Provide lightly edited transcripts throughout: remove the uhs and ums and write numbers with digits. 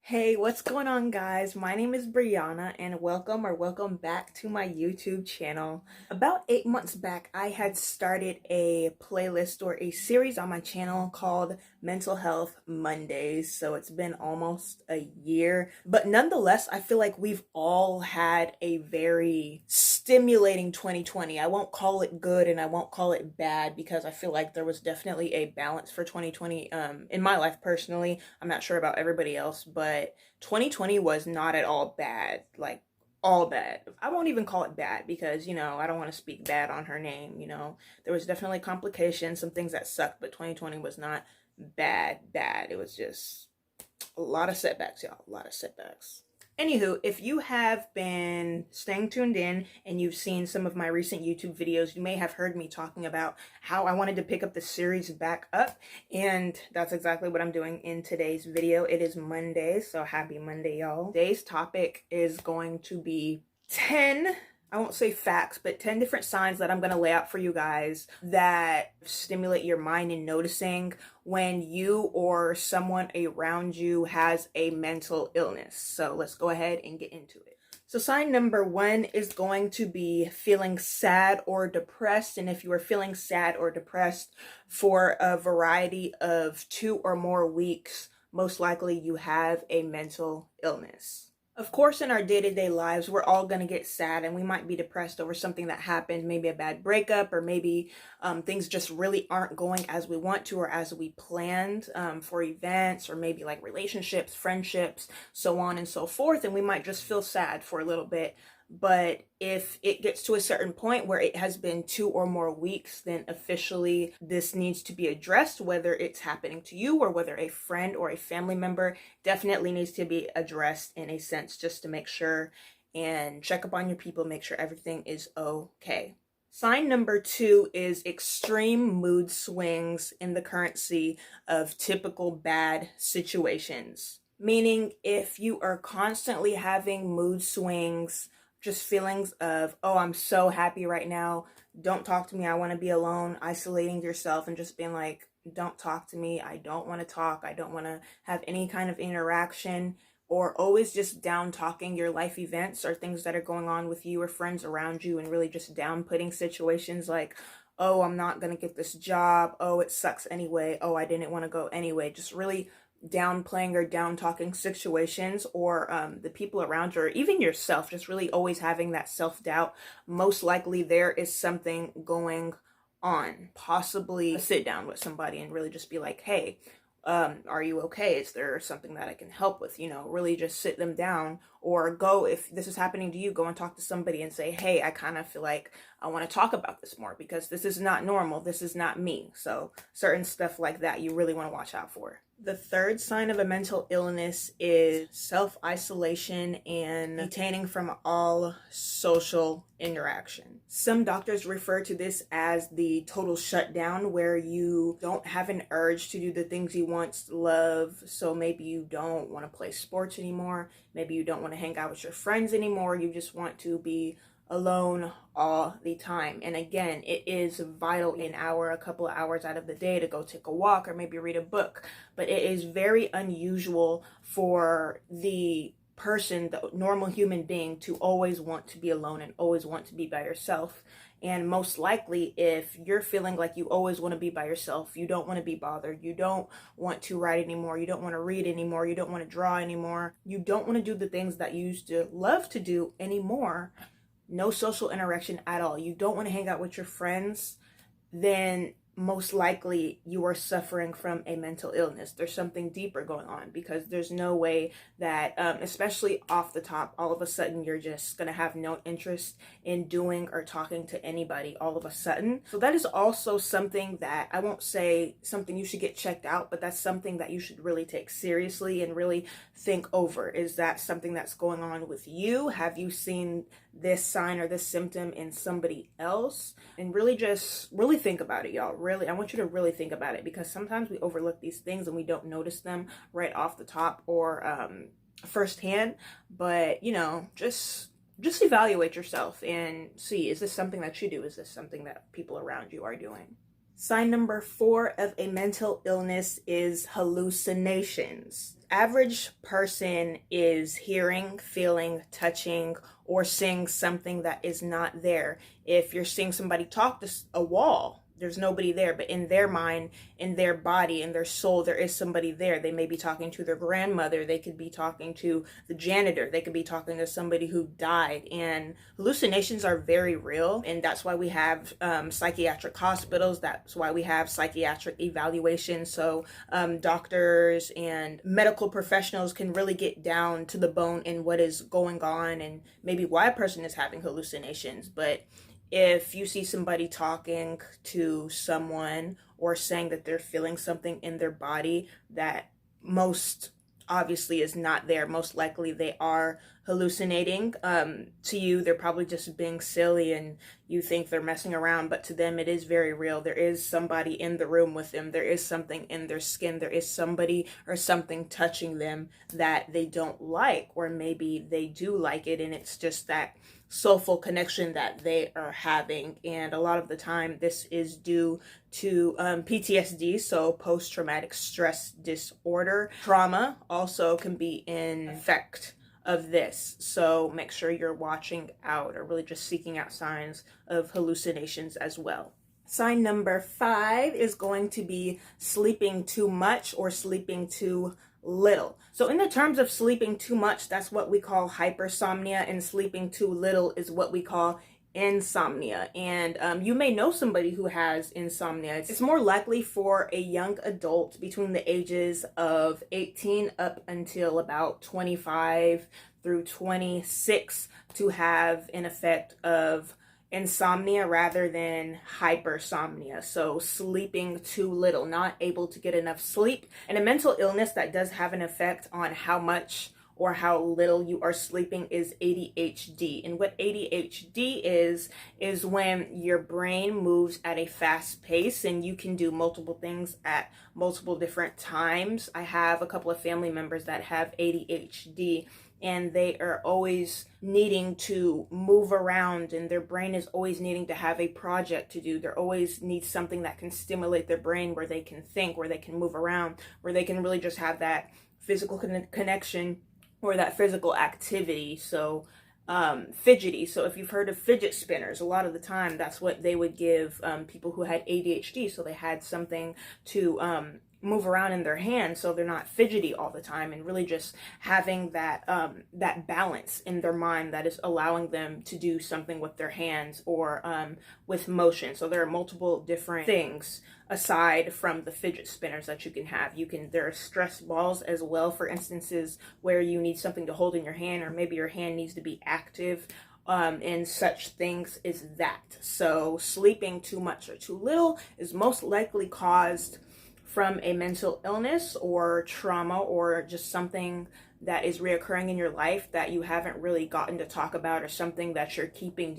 Hey, what's going on, guys? My name is Bre'Aunna, and welcome back to my YouTube channel. About 8 months back, I had started a playlist or a series on my channel called Mental Health Mondays. So it's been almost a year, but nonetheless, I feel like we've all had a very stimulating 2020. I won't call it good and I won't call it bad because I feel like there was definitely a balance for 2020 in my life personally. I'm not sure about everybody else, but 2020 was not at all bad. Like, all bad. I won't even call it bad because, I don't want to speak bad on her name. There was definitely complications, some things that sucked, but 2020 was not bad. It was just a lot of setbacks, y'all. A lot of setbacks. Anywho, if you have been staying tuned in and you've seen some of my recent YouTube videos, you may have heard me talking about how I wanted to pick up the series back up, and that's exactly what I'm doing in today's video. It is Monday, so happy Monday, y'all. Today's topic is going to be 10, I won't say facts, but 10 different signs that I'm going to lay out for you guys that stimulate your mind in noticing when you or someone around you has a mental illness. So let's go ahead and get into it. So sign number 1 is going to be feeling sad or depressed. And if you are feeling sad or depressed for a variety of 2 or more weeks, most likely you have a mental illness. Of course, in our day-to-day lives, we're all going to get sad and we might be depressed over something that happened, maybe a bad breakup, or maybe things just really aren't going as we want to or as we planned for events, or maybe like relationships, friendships, so on and so forth. And we might just feel sad for a little bit. But if it gets to a certain point where it has been 2 or more weeks, then officially this needs to be addressed, whether it's happening to you or whether a friend or a family member definitely needs to be addressed in a sense, just to make sure and check up on your people, make sure everything is okay. Sign number 2 is extreme mood swings in the currency of typical bad situations. Meaning, if you are constantly having mood swings, just feelings of, oh, I'm so happy right now, don't talk to me, I want to be alone, isolating yourself and just being like, don't talk to me, I don't want to talk, I don't want to have any kind of interaction, or always just down talking your life events or things that are going on with you or friends around you, and really just down putting situations like, oh, I'm not going to get this job, oh, it sucks anyway, oh, I didn't want to go anyway, just really downplaying or down talking situations or the people around you, or even yourself, just really always having that self-doubt. Most likely there is something going on. Possibly sit down with somebody and really just be like, hey, are you okay? Is there something that I can help with? Really just sit them down, or go, if this is happening to you, go and talk to somebody and say, hey, I kind of feel like I want to talk about this more because this is not normal. This is not me. So certain stuff like that you really want to watch out for. The third sign of a mental illness is self-isolation and detaining from all social interaction. Some doctors refer to this as the total shutdown, where you don't have an urge to do the things you once loved. So maybe you don't want to play sports anymore. Maybe you don't want to hang out with your friends anymore. You just want to be alone all the time. And again, it is vital an hour, a couple of hours out of the day to go take a walk or maybe read a book. But it is very unusual for the person, the normal human being, to always want to be alone and always want to be by yourself. And most likely, if you're feeling like you always want to be by yourself, you don't want to be bothered, you don't want to write anymore, you don't want to read anymore, you don't want to draw anymore, you don't want to do the things that you used to love to do anymore, no social interaction at all, you don't want to hang out with your friends, then most likely you are suffering from a mental illness. There's something deeper going on, because there's no way that, especially off the top, all of a sudden you're just going to have no interest in doing or talking to anybody all of a sudden. So that is also something that I won't say something you should get checked out, but that's something that you should really take seriously and really think over. Is that something that's going on with you? Have you seen this sign or this symptom in somebody else? And really think about it, y'all. Really, I want you to really think about it, because sometimes we overlook these things and we don't notice them right off the top or firsthand. But just evaluate yourself and see, is this something that you do? Is this something that people around you are doing? Sign number 4 of a mental illness is hallucinations. Average person is hearing, feeling, touching, or seeing something that is not there. If you're seeing somebody talk to a wall, there's nobody there, but in their mind, in their body, in their soul, there is somebody there. They may be talking to their grandmother. They could be talking to the janitor. They could be talking to somebody who died. And hallucinations are very real. And that's why we have psychiatric hospitals. That's why we have psychiatric evaluations. So doctors and medical professionals can really get down to the bone in what is going on and maybe why a person is having hallucinations. But if you see somebody talking to someone or saying that they're feeling something in their body that most obviously is not there, most likely they are hallucinating. To you, they're probably just being silly and you think they're messing around, but to them it is very real. There is somebody in the room with them. There is something in their skin. There is somebody or something touching them that they don't like, or maybe they do like it, and it's just that soulful connection that they are having. And a lot of the time this is due to PTSD, so post-traumatic stress disorder. Trauma also can be an effect of this, so make sure you're watching out or really just seeking out signs of hallucinations as well. Sign number 5 is going to be sleeping too much or sleeping too little. So in the terms of sleeping too much, that's what we call hypersomnia, and sleeping too little is what we call insomnia. And you may know somebody who has insomnia. It's more likely for a young adult between the ages of 18 up until about 25 through 26 to have an effect of insomnia rather than hypersomnia. So sleeping too little, not able to get enough sleep. And a mental illness that does have an effect on how much or how little you are sleeping is ADHD. And what ADHD is when your brain moves at a fast pace and you can do multiple things at multiple different times. I have a couple of family members that have ADHD, and they are always needing to move around, and their brain is always needing to have a project to do. They always need something that can stimulate their brain, where they can think, where they can move around, where they can really just have that physical connection or that physical activity. So fidgety. So if you've heard of fidget spinners, a lot of the time that's what they would give people who had ADHD. So they had something to move around in their hands, so they're not fidgety all the time, and really just having that that balance in their mind that is allowing them to do something with their hands or with motion. So there are multiple different things aside from the fidget spinners that you can have. There are stress balls as well, for instances where you need something to hold in your hand, or maybe your hand needs to be active. And such things is that. So sleeping too much or too little is most likely caused from a mental illness or trauma, or just something that is reoccurring in your life that you haven't really gotten to talk about, or something that you're keeping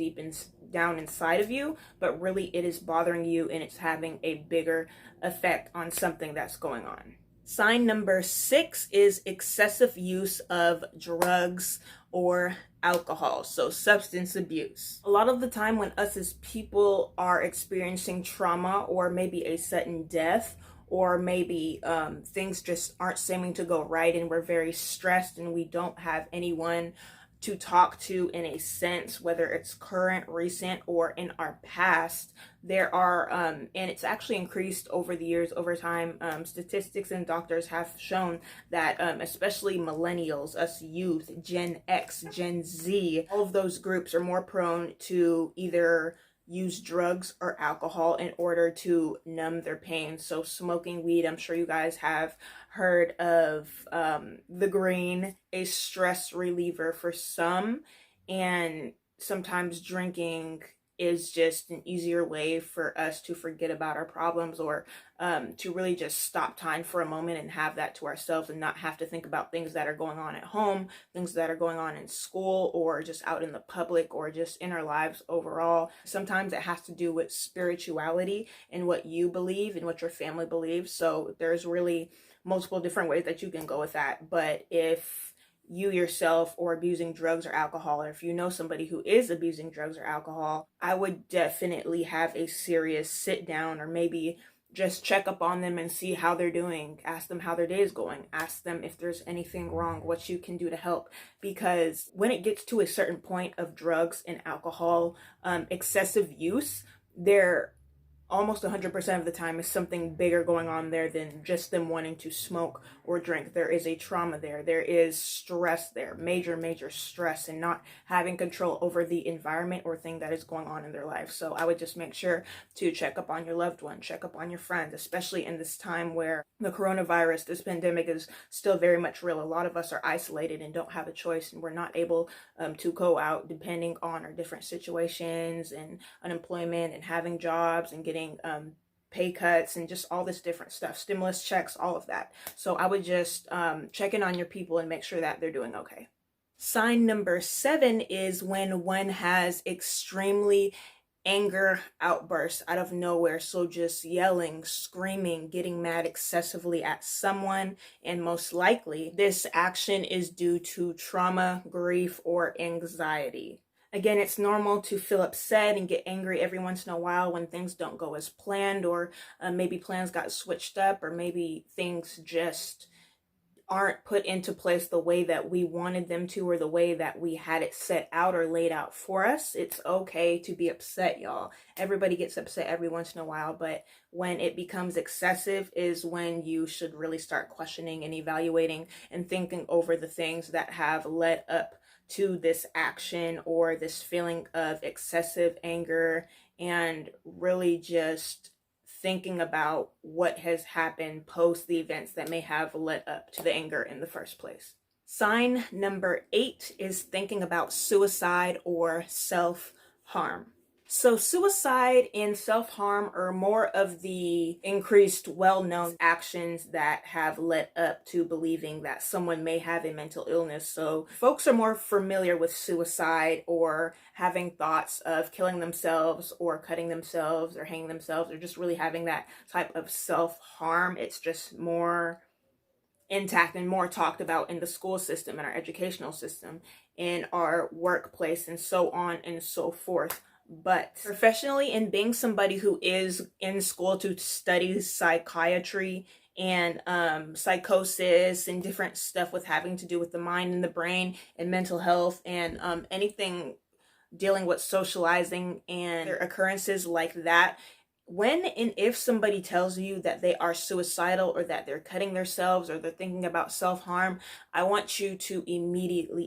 down inside of you, but really it is bothering you and it's having a bigger effect on something that's going on. Sign number 6 is excessive use of drugs or alcohol, so substance abuse. A lot of the time when us as people are experiencing trauma, or maybe a sudden death, or maybe things just aren't seeming to go right and we're very stressed and we don't have anyone to talk to in a sense, whether it's current, recent, or in our past, there are, and it's actually increased over the years, over time, statistics and doctors have shown that especially millennials, us youth, Gen X, Gen Z, all of those groups are more prone to either use drugs or alcohol in order to numb their pain. So smoking weed, I'm sure you guys have heard of the green, a stress reliever for some, and sometimes drinking is just an easier way for us to forget about our problems, or to really just stop time for a moment and have that to ourselves and not have to think about things that are going on at home, things that are going on in school, or just out in the public, or just in our lives overall. Sometimes it has to do with spirituality and what you believe and what your family believes. So there's really multiple different ways that you can go with that. But if you yourself are abusing drugs or alcohol, or if you know somebody who is abusing drugs or alcohol, I would definitely have a serious sit down, or maybe just check up on them and see how they're doing. Ask them how their day is going. Ask them if there's anything wrong, what you can do to help. Because when it gets to a certain point of drugs and alcohol excessive use, there almost 100% of the time is something bigger going on there than just them wanting to smoke or drink. There is a trauma there. There is stress there, major stress, and not having control over the environment or thing that is going on in their life. So I would just make sure to check up on your loved one, check up on your friends, especially in this time where the coronavirus, this pandemic, is still very much real. A lot of us are isolated and don't have a choice, and we're not able to go out, depending on our different situations and unemployment and having jobs and getting pay cuts and just all this different stuff, stimulus checks, all of that. So I would just check in on your people and make sure that they're doing okay. Sign number 7 is when one has extremely anger outbursts out of nowhere. So just yelling, screaming, getting mad excessively at someone. And most likely this action is due to trauma, grief, or anxiety. Again, it's normal to feel upset and get angry every once in a while when things don't go as planned, or maybe plans got switched up, or maybe things just aren't put into place the way that we wanted them to, or the way that we had it set out or laid out for us. It's okay to be upset, y'all. Everybody gets upset every once in a while, but when it becomes excessive is when you should really start questioning and evaluating and thinking over the things that have led up to this action or this feeling of excessive anger, and really just thinking about what has happened post the events that may have led up to the anger in the first place. Sign number 8 is thinking about suicide or self-harm. So suicide and self-harm are more of the increased well-known actions that have led up to believing that someone may have a mental illness. So folks are more familiar with suicide or having thoughts of killing themselves or cutting themselves or hanging themselves, or just really having that type of self-harm. It's just more intact and more talked about in the school system, in our educational system, in our workplace, and so on and so forth. But professionally, in being somebody who is in school to study psychiatry and psychosis and different stuff with having to do with the mind and the brain and mental health and anything dealing with socializing and their occurrences like that, when and if somebody tells you that they are suicidal or that they're cutting themselves or they're thinking about self-harm, I want you to immediately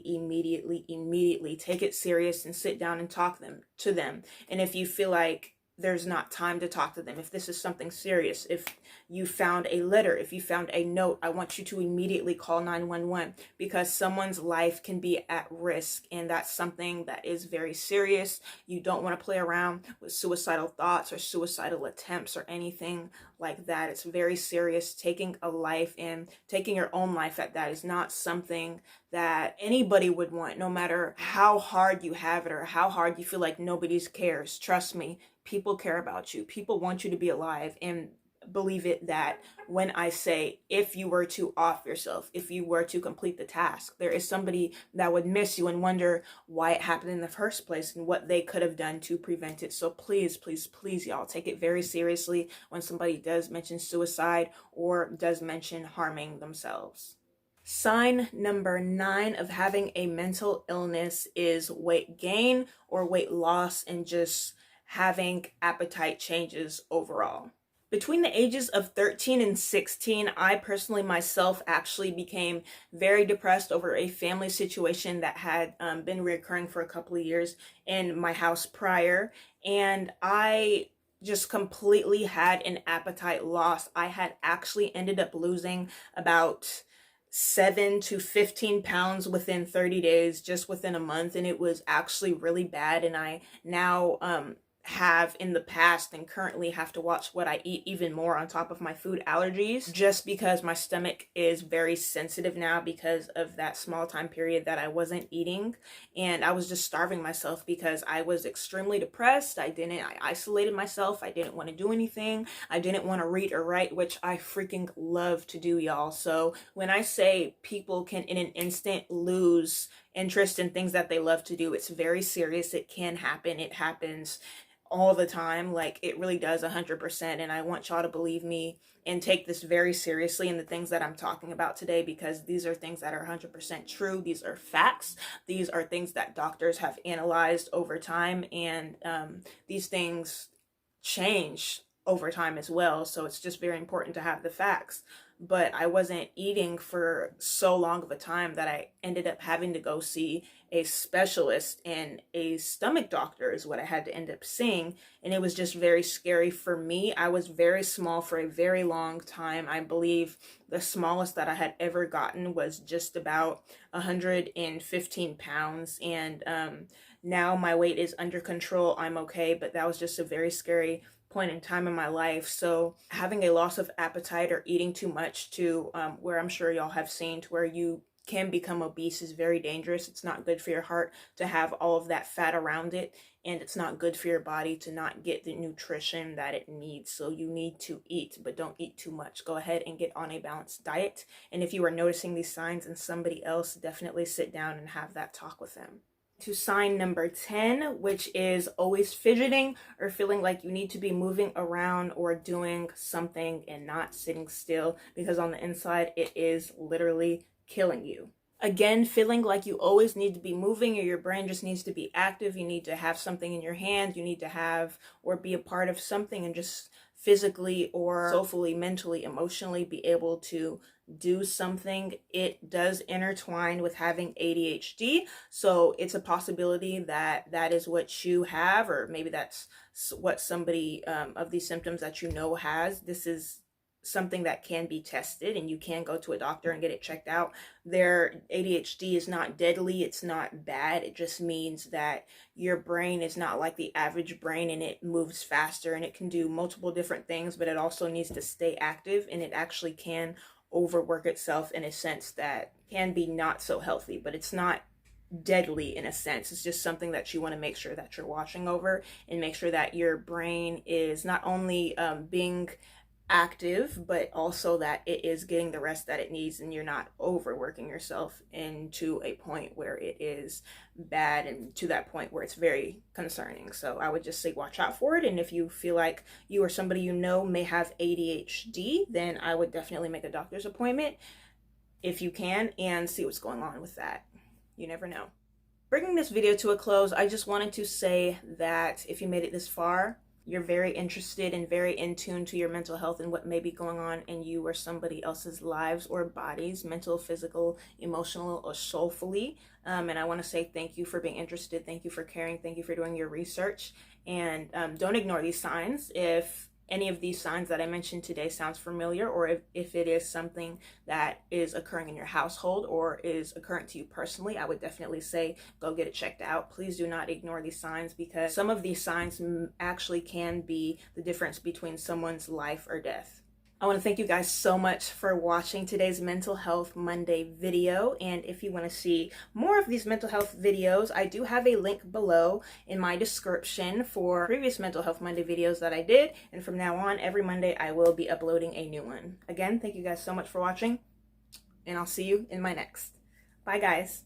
take it serious and sit down and talk to them. And if you feel like there's not time to talk to them, if this is something serious, if you found a letter, if you found a note, I want you to immediately call 911, because someone's life can be at risk, and that's something that is very serious. You don't want to play around with suicidal thoughts or suicidal attempts or anything like that. It's very serious. Taking a life, and taking your own life at that, is not something that anybody would want, no matter how hard you have it or how hard you feel like nobody cares. Trust me, people care about you. People want you to be alive. And believe it that when I say, if you were to off yourself, if you were to complete the task, there is somebody that would miss you and wonder why it happened in the first place and what they could have done to prevent it. So please, y'all, take it very seriously when somebody does mention suicide or does mention harming themselves. Sign number 9 of having a mental illness is weight gain or weight loss, and just having appetite changes overall. Between the ages of 13 and 16, I personally myself actually became very depressed over a family situation that had been reoccurring for a couple of years in my house prior, and I just completely had an appetite loss. I had actually ended up losing about 7 to 15 pounds within 30 days, just within a month, and it was actually really bad. And I now have in the past and currently have to watch what I eat even more on top of my food allergies, just because my stomach is very sensitive now because of that small time period that I wasn't eating. And I was just starving myself because I was extremely depressed. I isolated myself. I didn't want to do anything. I didn't want to read or write, which I freaking love to do, y'all. So when I say people can in an instant lose interest in things that they love to do, it's very serious. It can happen. It happens all the time. Like, it really does 100%. And I want y'all to believe me and take this very seriously in the things that I'm talking about today, because these are things that are 100% true. These are facts. These are things that doctors have analyzed over time, and these things change over time as well. So it's just very important to have the facts. But I wasn't eating for so long of a time that I ended up having to go see a specialist, and a stomach doctor is what I had to end up seeing. And it was just very scary for me. I was very small for a very long time. I believe the smallest that I had ever gotten was just about 115 pounds. And now my weight is under control. I'm okay, but that was just a very scary point in time in my life. So having a loss of appetite or eating too much to where I'm sure y'all have seen to where you can become obese is very dangerous. It's not good for your heart to have all of that fat around it, and it's not good for your body to not get the nutrition that it needs. So you need to eat, but don't eat too much. Go ahead and get on a balanced diet. And if you are noticing these signs in somebody else, definitely sit down and have that talk with them. To sign number 10, which is always fidgeting or feeling like you need to be moving around or doing something and not sitting still, because on the inside it is literally killing you. Again, feeling like you always need to be moving, or your brain just needs to be active. You need to have something in your hand. You need to have or be a part of something, and just physically or soulfully, mentally, emotionally be able to do something. It does intertwine with having ADHD. So it's a possibility that that is what you have, or maybe that's what somebody of these symptoms that you know has. This is something that can be tested, and you can go to a doctor and get it checked out. Their ADHD is not deadly. It's not bad. It just means that your brain is not like the average brain, and it moves faster and it can do multiple different things, but it also needs to stay active, and it actually can overwork itself in a sense that can be not so healthy, but it's not deadly in a sense. It's just something that you want to make sure that you're watching over, and make sure that your brain is not only being active, but also that it is getting the rest that it needs, and you're not overworking yourself into a point where it is bad, and to that point where it's very concerning. So I would just say watch out for it. And if you feel like you or somebody you know may have ADHD, then I would definitely make a doctor's appointment if you can, and see what's going on with that. You never know. Bringing this video to a close, I just wanted to say that if you made it this far, you're very interested and very in tune to your mental health and what may be going on in you or somebody else's lives or bodies, mental, physical, emotional, or soulfully. And I want to say thank you for being interested. Thank you for caring. Thank you for doing your research. And don't ignore these signs. If any of these signs that I mentioned today sounds familiar, or if it is something that is occurring in your household or is occurring to you personally, I would definitely say go get it checked out. Please do not ignore these signs, because some of these signs actually can be the difference between someone's life or death. I want to thank you guys so much for watching today's Mental Health Monday video. And if you want to see more of these mental health videos, I do have a link below in my description for previous Mental Health Monday videos that I did. And from now on, every Monday, I will be uploading a new one. Again, thank you guys so much for watching, and I'll see you in my next. Bye, guys.